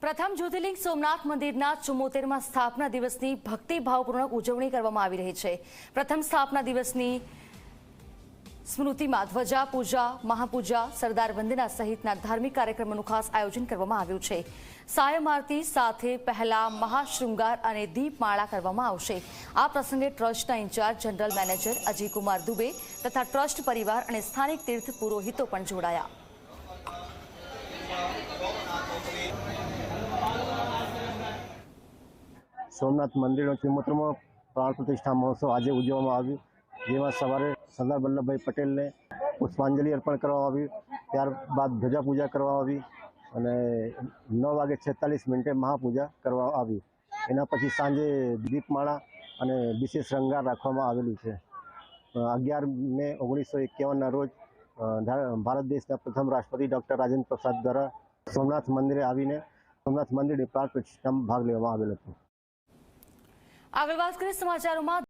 પ્રથમ જ્યોતિર્લિંગ સોમનાથ મંદિરના 74મા સ્થાપના દિવસની ભક્તિભાવપૂર્વક ઉજવણી કરવામાં આવી રહી છે। પ્રથમ સ્થાપના દિવસની સ્મૃતિમાં ધ્વજા પૂજા, મહાપૂજા, સરદાર વંદના સહિતના ધાર્મિક કાર્યક્રમોનું ખાસ આયોજન કરવામાં આવ્યું છે। સાયમ આરતી સાથે પહેલા મહાશૃંગાર અને દીપમાળા કરવામાં આવશે। આ પ્રસંગે ટ્રસ્ટના in charge general manager Ajaykumar Dubey તથા ટ્રસ્ટ પરિવાર અને સ્થાનિક તીર્થ પુરોહિતો પણ જોડાયા। સોમનાથ મંદિરનો 74મો પ્રાણ પ્રતિષ્ઠા મહોત્સવ આજે ઉજવવામાં આવ્યો, જેમાં સવારે સરદાર વલ્લભભાઈ પટેલને પુષ્પાંજલિ અર્પણ કરવામાં આવી। ત્યારબાદ ધ્વજા પૂજા કરવામાં આવી અને 9:46 મહાપૂજા કરવામાં આવી। એના પછી સાંજે દીપમાળા અને વિશેષ શૃંગાર રાખવામાં આવેલું છે। 11 મે 1951ના રોજ ભારત દેશના પ્રથમ રાષ્ટ્રપતિ ડૉક્ટર રાજેન્દ્ર પ્રસાદ દ્વારા સોમનાથ મંદિરે આવીને સોમનાથ મંદિરની પ્રાણ પ્રતિષ્ઠામાં ભાગ લેવામાં આવેલો હતો। આગળ વાત કરીએ સમાચારોમાં।